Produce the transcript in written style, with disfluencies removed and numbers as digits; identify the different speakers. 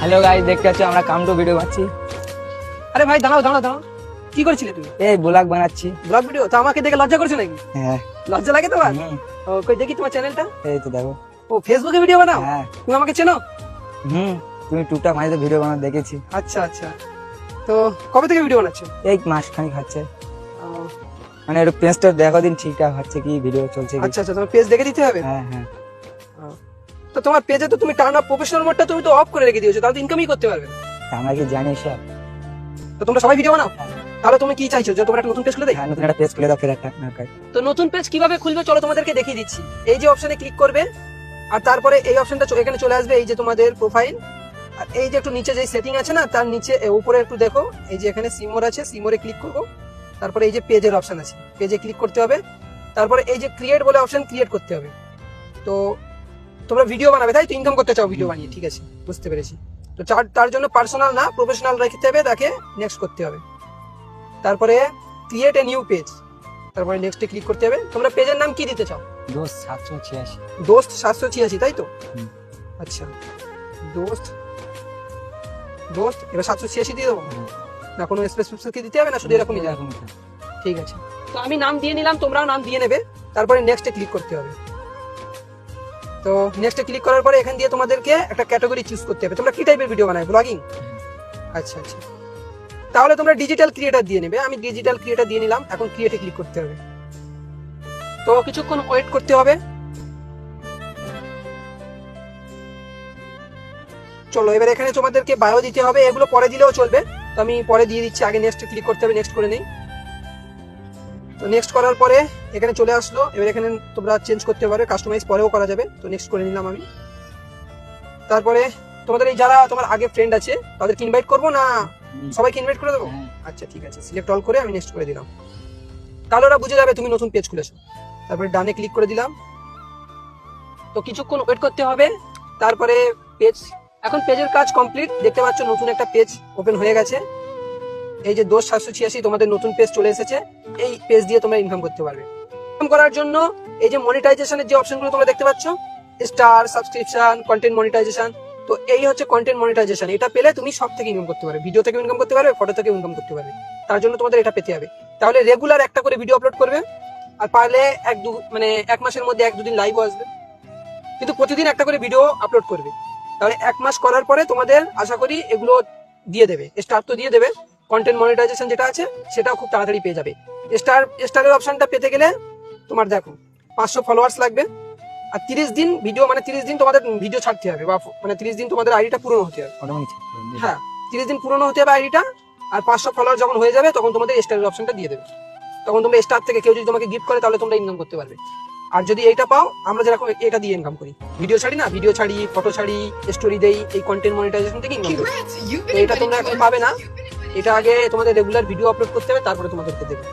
Speaker 1: Hello guys, দেখতে পাচ্ছ আমরা কাম টু ভিডিও বানাচ্ছি।
Speaker 2: আরে ভাই দাঁড়াও দাঁড়াও দাঁড়াও, কি করছিলে তুমি?
Speaker 1: এই ব্লগ বানাচ্ছি।
Speaker 2: Blog video? তো আমাকে দেখে লজ্জা করছো নাকি?
Speaker 1: হ্যাঁ।
Speaker 2: লজ্জা লাগে তোমার?
Speaker 1: হুম।
Speaker 2: ও কই দেখি তোমার চ্যানেলটা।
Speaker 1: এই তো দেখো।
Speaker 2: ও ফেসবুকে ভিডিও বানাও?
Speaker 1: হ্যাঁ।
Speaker 2: তুমি আমাকে চেনো?
Speaker 1: তুমি টুকটাক মাঝে ভিডিও বানাতে দেখেছি।
Speaker 2: আচ্ছা আচ্ছা, তো কবে থেকে ভিডিও বানাচ্ছো?
Speaker 1: এই মাস খানিক হচ্ছে,
Speaker 2: ও,
Speaker 1: মানে একটু পেজটা দেখো দিন ঠিকঠাক হচ্ছে কি, ভিডিও চলছে কি।
Speaker 2: আচ্ছা আচ্ছা, তোমার পেজ দেখে দিতে হবে।
Speaker 1: হ্যাঁ হ্যাঁ।
Speaker 2: ও, তো তোমার পেজে তো তুমি টার্ন অফ প্রফেশনাল মোডটা তুমি তো অফ করে রেখে দিয়েছো, তাহলে ইনকামই করতে পারবে না।
Speaker 1: আমরা কি জানি সব?
Speaker 2: তো তোমরা সবাই ভিডিও বানাও, তাহলে তুমি কি চাইছো যে তোমার একটা নতুন পেজ খুলে দেই?
Speaker 1: হ্যাঁ, নতুন একটা পেজ খুলে দাও ফের একটা নৌকায়।
Speaker 2: তো নতুন পেজ কিভাবে খুলবে চলো তোমাদেরকে দেখিয়ে দিচ্ছি। এই যে অপশনে ক্লিক করবে, আর তারপরে এই অপশনটা এখানে চলে আসবে, এই যে তোমাদের প্রোফাইল, আর এই যে একটু নিচে যে সেটিং আছে না, তার নিচে উপরে একটু দেখো, এই যে এখানে সিমোর আছে, সিমোরে ক্লিক করবো। তারপরে এই যে পেজের অপশন আছে, পেজে ক্লিক করতে হবে। তারপরে এই যে ক্রিয়েট বলে অপশন, ক্রিয়েট করতে হবে। তো তোমরা ভিডিও বানাবে তাই তো, ইনকাম করতে চাও ভিডিও বানিয়ে, ঠিক আছে বুঝতে পেরেছি। তো তার জন্য পার্সোনাল না প্রফেশনাল রাখতে হবে, তাকে নেক্সট করতে হবে। তারপরে ক্রিয়েট এ নিউ পেজ, তারপরে নেক্সটে ক্লিক করতে হবে। তোমরা পেজের নাম কি দিতে চাও?
Speaker 1: দোস্ত 786।
Speaker 2: দোস্ত 786, তাই তো?
Speaker 1: হুম।
Speaker 2: আচ্ছা, দোস্ত দোস্ত এবার 786 দিয়ে দেবো না? কোনো স্পেসিফিক কি দিতে হবে না, শুধু এরকমই যাবে? ঠিক আছে, তো আমি নাম দিয়ে নিলাম, তোমরাও নাম দিয়ে নেবে। তারপরে নেক্সটে ক্লিক করতে হবে। তো নেক্সটে ক্লিক করার পরে এখান দিয়ে তোমাদেরকে একটা ক্যাটাগরি চুজ করতে হবে। তোমরা কি টাইপের ভিডিও বানাবে? ব্লগিং? আচ্ছা আচ্ছা, তাহলে তোমরা ডিজিটাল ক্রিয়েটার দিয়ে নেবে। আমি ডিজিটাল ক্রিয়েটার দিয়ে নিলাম। এখন ক্রিয়েটে ক্লিক করতে হবে। তো কিছুক্ষণ ওয়েট করতে হবে। চলো এবার এখানে তোমাদেরকে বায়ো দিতে হবে, এগুলো পরে দিলেও চলবে, তো আমি পরে দিয়ে দিচ্ছি। আগে নেক্সট ক্লিক করতে হবে, নেক্সট করে নেই। তো নেক্সট করার পরে এখানে চলে আসলো। এবার এখানে তোমরা চেঞ্জ করতে পারবে, কাস্টমাইজ পরেও করা যাবে। তো নেক্সট করে নিলাম আমি। তারপরে তোমাদের এই যারা তোমার আগে ফ্রেন্ড আছে তাদেরকে ইনভাইট করবো না সবাইকে ইনভাইট করে দেবো? আচ্ছা ঠিক আছে, সিলেক্ট অল করে আমি নেক্সট করে দিলাম। তাহলে ওরা বুঝে যাবে তুমি নতুন পেজ খুলেছো। তারপরে ডানে ক্লিক করে দিলাম। তো কিছুক্ষণ ওয়েট করতে হবে। তারপরে পেজ, এখন পেজের কাজ কমপ্লিট। দেখতে পাচ্ছ নতুন একটা পেজ ওপেন হয়ে গেছে। এই যে দোস্ত 786 তোমাদের নতুন পেজ চলে এসেছে। এই পেজ দিয়ে তোমরা ইনকাম করতে পারবে। ইনকাম করার জন্য এই যে মনিটাইজেশনের যে অপশনগুলো তোমরা দেখতে পাচ্ছ, স্টার, সাবস্ক্রিপশন, কন্টেন্ট মনিটাইজেশন, তো এই হচ্ছে কন্টেন্ট মনিটাইজেশন। এটা পেলে তুমি সব থেকে ইনকাম করতে পারবে, ভিডিও থেকে ইনকাম করতে পারবে, ফটো থেকে ইনকাম করতে পারবে। তার জন্য তোমাদের এটা পেতে হবে। তাহলে রেগুলার একটা করে ভিডিও আপলোড করবে, আর পারলে এক মাসের মধ্যে 1-2 দিন লাইভও আসবে, কিন্তু প্রতিদিন একটা করে ভিডিও আপলোড করবে। তাহলে 1 মাস করার পরে তোমাদের আশা করি এগুলো দিয়ে দেবে, স্টার তো দিয়ে দেবে। কন্টেন্ট মনিটাইজেশন যেটা আছে সেটাও খুব তাড়াতাড়ি পেয়ে যাবে। স্টারের অপশনটা পেতে গেলে তোমার দেখো 500 ফলোয়ার্স লাগবে, আর 30 দিন ভিডিও, 30 দিন তোমাদের ভিডিও ছাড়তে হবে, বা 30 দিন তোমাদের আইডিটা পুরনো হতে হবে। হ্যাঁ, 30 দিন পুরনো হতে হবে আইডিটা। আর 500 ফলোয়ার যখন হয়ে যাবে তখন তোমাদের স্টারের অপশনটা দিয়ে দেবে। তখন তোমরা স্টার থেকে কেউ যদি তোমাকে গিফট করে তাহলে তোমরা ইনকাম করতে পারবে। আর যদি এইটা পাও, আমরা যেরকম এটা দিয়ে ইনকাম করি, ভিডিও ছাড়ি না, ভিডিও ছাড়ি, ফটো ছাড়ি, স্টোরি দেই, এই কন্টেন্ট মনিটাইজেশন থেকে ইনকাম করি। তো এটা তোমরা এখন পাবে না, এটা আগে তোমাদের রেগুলার ভিডিও আপলোড করতে হবে, তারপরে তোমাদেরকে দেবে।